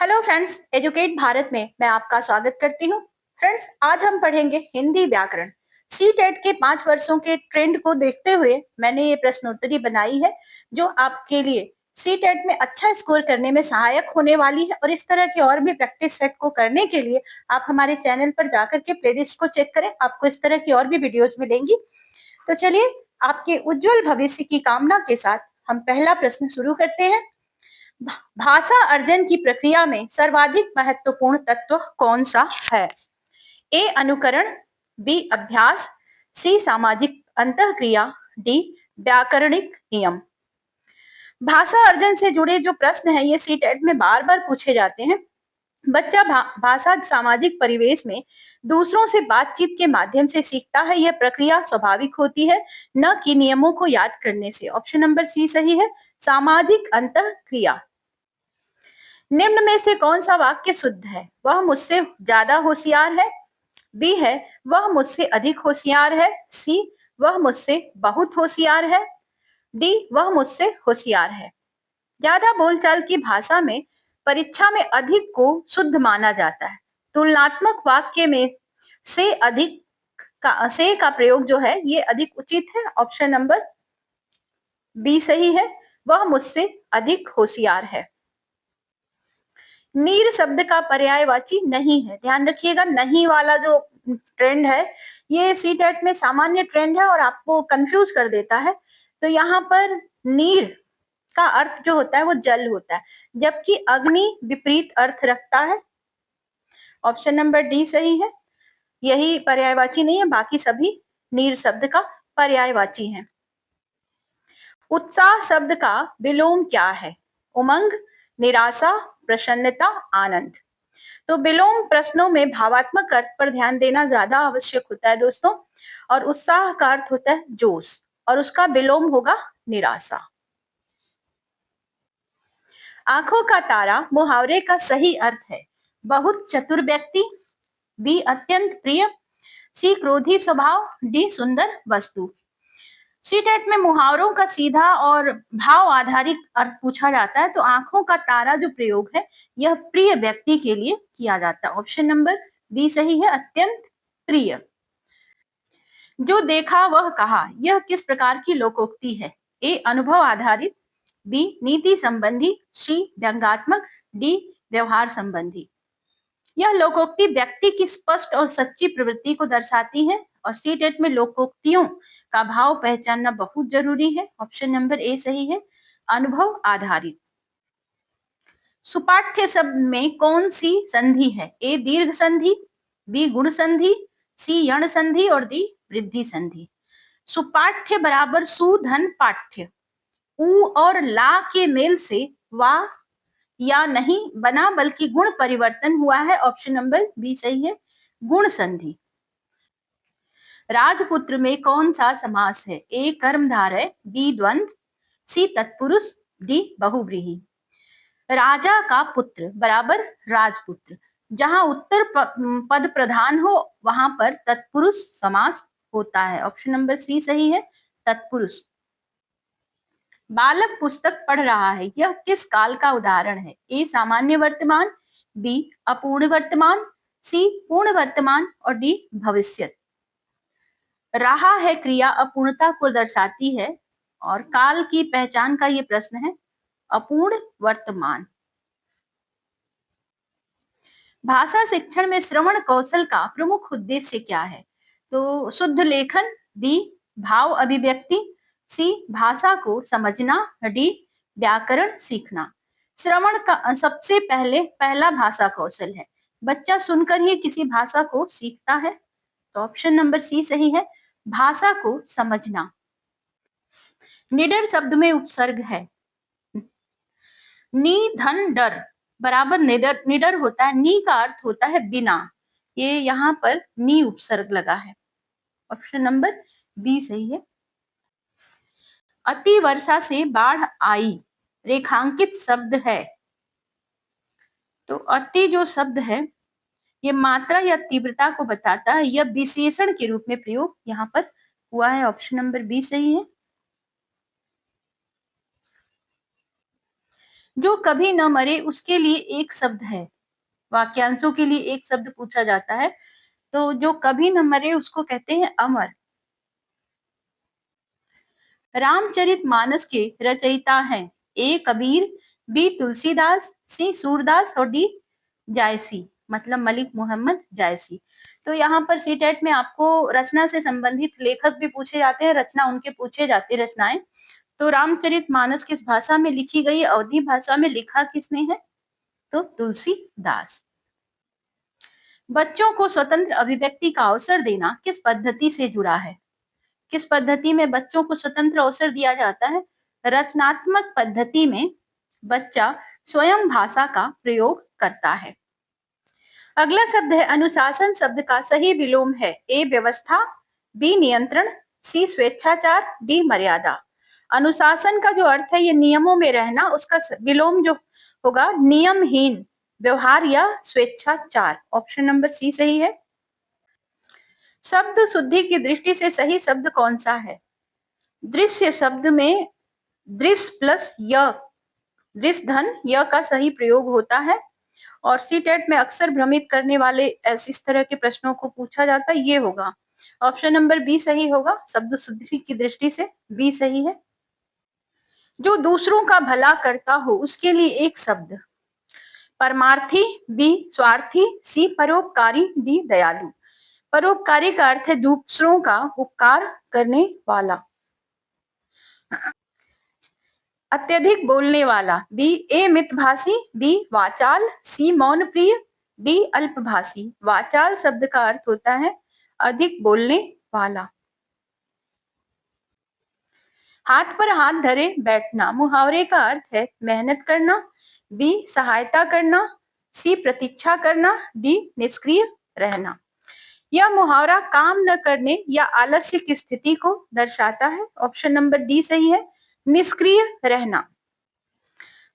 Hello friends, educate Bharat में मैं आपका स्वागत करती हूँ। फ्रेंड्स, आज हम पढ़ेंगे हिंदी व्याकरण। सी टेट के 5 वर्षों के ट्रेंड को देखते हुए मैंने ये प्रश्नोत्तरी बनाई है, जो आपके लिए सी टेट में अच्छा स्कोर करने में सहायक होने वाली है। और इस तरह के और भी प्रैक्टिस सेट को करने के लिए आप हमारे चैनल पर जाकर के प्लेलिस्ट को चेक करें, आपको इस तरह की और भी वीडियोज मिलेंगी। तो चलिए, आपके उज्जवल भविष्य की कामना के साथ हम पहला प्रश्न शुरू करते हैं। भाषा अर्जन की प्रक्रिया में सर्वाधिक महत्वपूर्ण तत्व कौन सा है? ए अनुकरण, बी अभ्यास, सी सामाजिक अंतःक्रिया, डी व्याकरणिक नियम। भाषा अर्जन से जुड़े जो प्रश्न है ये सी टेट में बार बार पूछे जाते हैं। बच्चा भाषा सामाजिक परिवेश में दूसरों से बातचीत के माध्यम से सीखता है। यह प्रक्रिया स्वाभाविक होती है, न कि नियमों को याद करने से। ऑप्शन नंबर सी सही है, सामाजिक अंतःक्रिया। निम्न में से कौन सा वाक्य शुद्ध है? वह मुझसे ज्यादा होशियार है। बी है, वह मुझसे अधिक होशियार है। सी, वह मुझसे बहुत होशियार है। डी, वह मुझसे होशियार है। ज्यादा बोलचाल की भाषा में परीक्षा में अधिक को शुद्ध माना जाता है। तुलनात्मक वाक्य में से का प्रयोग जो है ये अधिक उचित है। ऑप्शन नंबर बी सही है, वह मुझसे अधिक होशियार है। नीर शब्द का पर्यायवाची नहीं है। ध्यान रखिएगा, नहीं वाला जो ट्रेंड है ये सी टेट में सामान्य ट्रेंड है और आपको कंफ्यूज कर देता है। तो यहाँ पर नीर का अर्थ जो होता है वो जल होता है, जबकि अग्नि विपरीत अर्थ रखता है। ऑप्शन नंबर डी सही है, यही पर्यायवाची नहीं है, बाकी सभी नीर शब्द का पर्यायवाची है। उत्साह शब्द का विलोम क्या है? उमंग, निराशा, प्रसन्नता, आनंद। तो विलोम प्रश्नों में भावात्मक अर्थ पर ध्यान देना ज्यादा आवश्यक होता है दोस्तों। और उत्साह का अर्थ होता है जोश और उसका विलोम होगा निराशा। आंखों का तारा मुहावरे का सही अर्थ है बहुत चतुर व्यक्ति, बी अत्यंत प्रिय, सी क्रोधी स्वभाव, डी सुंदर वस्तु। सी टेट में मुहावरों का सीधा और भाव आधारित अर्थ पूछा जाता है। तो आंखों का तारा जो प्रयोग है यह प्रिय व्यक्ति के लिए किया जाता है। ऑप्शन नंबर बी सही है, अत्यंत प्रिय। जो देखा वह कहा, यह किस प्रकार की लोकोक्ति है? ए अनुभव आधारित, बी नीति संबंधी, सी व्यंग्यात्मक, डी व्यवहार संबंधी। यह लोकोक्ति व्यक्ति की स्पष्ट और सच्ची प्रवृत्ति को दर्शाती है और सी टेट में लोकोक्तियों का भाव पहचानना बहुत जरूरी है। ऑप्शन नंबर ए सही है, अनुभव आधारित। सुपाठ्य शब्द में कौन सी संधि है? ए दीर्घ संधि, बी गुण संधि, सी यण संधि और डी वृद्धि संधि। सुपाठ्य बराबर सुधन पाठ्य। उ और ला के मेल से वा या नहीं बना, बल्कि गुण परिवर्तन हुआ है। ऑप्शन नंबर बी सही है, गुण संधि। राजपुत्र में कौन सा समास है? ए कर्मधारय, बी द्वंद्व, सी तत्पुरुष, डी बहुव्रीहि। राजा का पुत्र बराबर राजपुत्र। जहां उत्तर पद प्रधान हो वहां पर तत्पुरुष समास होता है। ऑप्शन नंबर सी सही है, तत्पुरुष। बालक पुस्तक पढ़ रहा है, यह किस काल का उदाहरण है? ए सामान्य वर्तमान, बी अपूर्ण वर्तमान, सी पूर्ण वर्तमान और डी भविष्य। रहा है क्रिया अपूर्णता को दर्शाती है और काल की पहचान का ये प्रश्न है, अपूर्ण वर्तमान। भाषा शिक्षण में श्रवण कौशल का प्रमुख उद्देश्य क्या है? तो शुद्ध लेखन, बी भाव अभिव्यक्ति, सी भाषा को समझना, डी व्याकरण सीखना। श्रवण का सबसे पहला भाषा कौशल है। बच्चा सुनकर ही किसी भाषा को सीखता है। तो ऑप्शन नंबर सी सही है, भाषा को समझना। निडर शब्द में उपसर्ग है नी धन डर बराबर निडर। निडर होता है, नी का अर्थ होता है बिना, ये यहाँ पर नी उपसर्ग लगा है। ऑप्शन नंबर बी सही है। अति वर्षा से बाढ़ आई रेखांकित शब्द है। तो अति जो शब्द है ये मात्रा या तीव्रता को बताता है, यह विशेषण के रूप में प्रयोग यहाँ पर हुआ है। ऑप्शन नंबर बी सही है। जो कभी न मरे उसके लिए एक शब्द है। वाक्यांशों के लिए एक शब्द पूछा जाता है, तो जो कभी न मरे उसको कहते हैं अमर। रामचरितमानस के रचयिता हैं ए कबीर, बी तुलसीदास, सी सूरदास और डी जायसी, मतलब मलिक मोहम्मद जायसी। तो यहाँ पर सीटेट में आपको रचना से संबंधित लेखक भी पूछे जाते हैं, रचना उनके पूछे जाते रचनाएं। तो रामचरितमानस किस भाषा में लिखी गई, अवधी भाषा में लिखा किसने है? तो तुलसीदास। बच्चों को स्वतंत्र अभिव्यक्ति का अवसर देना किस पद्धति से जुड़ा है? किस पद्धति में बच्चों को स्वतंत्र अवसर दिया जाता है? रचनात्मक पद्धति में बच्चा स्वयं भाषा का प्रयोग करता है। अगला शब्द है अनुशासन। शब्द का सही विलोम है ए व्यवस्था, बी नियंत्रण, सी स्वेच्छाचार, डी मर्यादा। अनुशासन का जो अर्थ है ये नियमों में रहना, उसका विलोम जो होगा नियमहीन व्यवहार या स्वेच्छाचार। ऑप्शन नंबर सी सही है। शब्द शुद्धि की दृष्टि से सही शब्द कौन सा है? दृश्य शब्द में दृश्य प्लस य, दृश्य धन य का सही प्रयोग होता है और सीटेट में अक्सर भ्रमित करने वाले ऐसे इस तरह के प्रश्नों को पूछा जाता है, ये होगा। ऑप्शन नंबर बी सही होगा, शब्द शुद्धि की दृष्टि से बी सही है। जो दूसरों का भला करता हो उसके लिए एक शब्द। परमार्थी, बी स्वार्थी, सी परोपकारी, डी दयालु। परोपकारी का अर्थ है दूसरों का उपकार करने वाला। अत्यधिक बोलने वाला, बी ए मितभाषी, बी वाचाल, सी मौन प्रिय, डी अल्पभाषी। वाचाल शब्द का अर्थ होता है अधिक बोलने वाला। हाथ पर हाथ धरे बैठना, मुहावरे का अर्थ है मेहनत करना, बी सहायता करना, सी प्रतीक्षा करना, डी निष्क्रिय रहना। यह मुहावरा काम न करने या आलस्य की स्थिति को दर्शाता है। ऑप्शन नंबर डी सही है, निष्क्रिय रहना।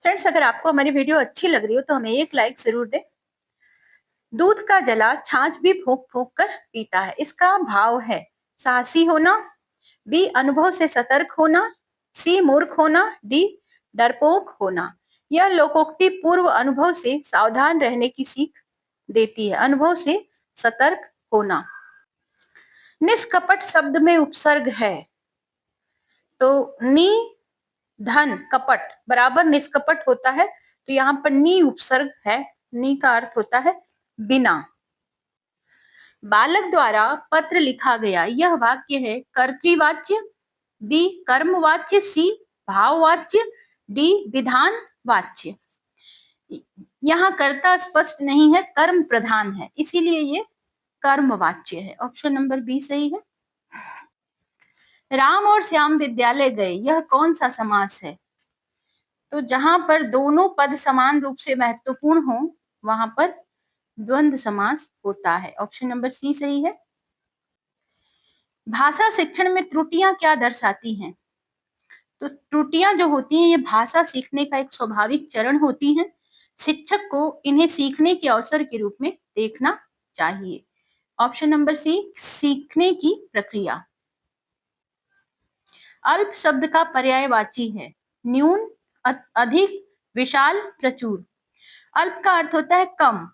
फ्रेंड्स, अगर आपको हमारी वीडियो अच्छी लग रही हो तो हमें एक लाइक जरूर दें। दूध का जला छाछ भी फूंक फूंक कर पीता है, इसका भाव है साहसी होना, बी अनुभव से सतर्क होना, सी मूर्ख होना, डी डरपोक होना। यह लोकोक्ति पूर्व अनुभव से सावधान रहने की सीख देती है। अनुभव से सतर्क होना। निष्कपट शब्द में उपसर्ग है, तो नी धन कपट बराबर निष्कपट होता है, तो यहाँ पर नी उपसर्ग है। नी का अर्थ होता है बिना। बालक द्वारा पत्र लिखा गया, यह वाक्य है कर्तृवाच्य, बी कर्मवाच्य, सी भाववाच्य, डी विधान वाच्य। यहाँ कर्ता स्पष्ट नहीं है, कर्म प्रधान है, इसीलिए ये कर्म वाच्य है। ऑप्शन नंबर बी सही है। राम और श्याम विद्यालय गए, यह कौन सा समास है? तो जहां पर दोनों पद समान रूप से महत्वपूर्ण हो वहां पर द्वंद्व समास होता है। ऑप्शन नंबर सी सही है। भाषा शिक्षण में त्रुटियां क्या दर्शाती हैं? तो त्रुटियां जो होती हैं ये भाषा सीखने का एक स्वाभाविक चरण होती हैं। शिक्षक को इन्हें सीखने के अवसर के रूप में देखना चाहिए। ऑप्शन नंबर सी सीखने की प्रक्रिया। अल्प शब्द का पर्यायवाची है न्यून, अधिक, विशाल, प्रचुर। अल्प का अर्थ होता है कम,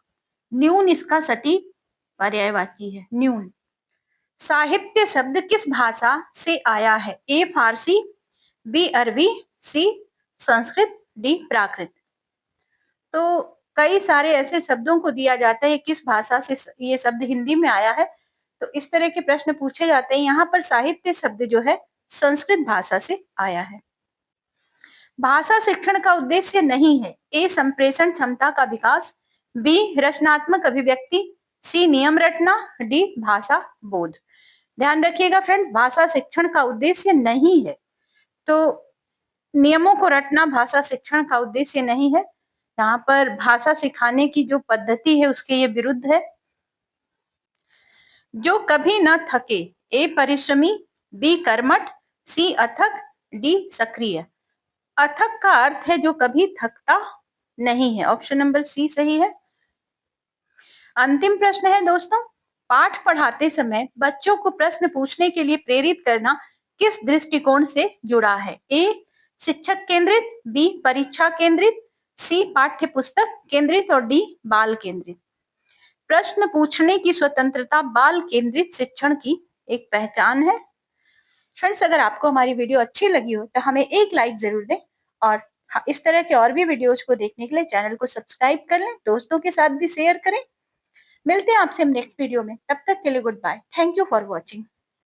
न्यून इसका सटीक पर्यायवाची है न्यून। साहित्य शब्द किस भाषा से आया है? ए फारसी, बी अरबी, सी संस्कृत, डी प्राकृत। तो कई सारे ऐसे शब्दों को दिया जाता है किस भाषा से ये शब्द हिंदी में आया है, तो इस तरह के प्रश्न पूछे जाते हैं। यहाँ पर साहित्य शब्द जो है संस्कृत भाषा से आया है। भाषा शिक्षण का उद्देश्य नहीं है ए संप्रेषण क्षमता का विकास, बी रचनात्मक अभिव्यक्ति, सी नियम रटना, डी भाषा बोध। ध्यान रखिएगा फ्रेंड्स, भाषा शिक्षण का उद्देश्य नहीं है, तो नियमों को रटना भाषा शिक्षण का उद्देश्य नहीं है। यहाँ पर भाषा सिखाने की जो पद्धति है उसके ये विरुद्ध है। जो कभी न थके, ए परिश्रमी, बी कर्मठ, सी अथक, डी सक्रिय। अथक का अर्थ है जो कभी थकता नहीं है। ऑप्शन नंबर सी सही है। अंतिम प्रश्न है दोस्तों, पाठ पढ़ाते समय बच्चों को प्रश्न पूछने के लिए प्रेरित करना किस दृष्टिकोण से जुड़ा है? ए शिक्षक केंद्रित, बी परीक्षा केंद्रित, सी पाठ्य पुस्तक केंद्रित और डी बाल केंद्रित। प्रश्न पूछने की स्वतंत्रता बाल केंद्रित शिक्षण की एक पहचान है। फ्रेंड्स, अगर आपको हमारी वीडियो अच्छी लगी हो तो हमें एक लाइक जरूर दें और इस तरह के और भी वीडियोज को देखने के लिए चैनल को सब्सक्राइब कर लें, दोस्तों के साथ भी शेयर करें। मिलते हैं आपसे हम नेक्स्ट वीडियो में, तब तक के लिए goodbye. Thank you for watching.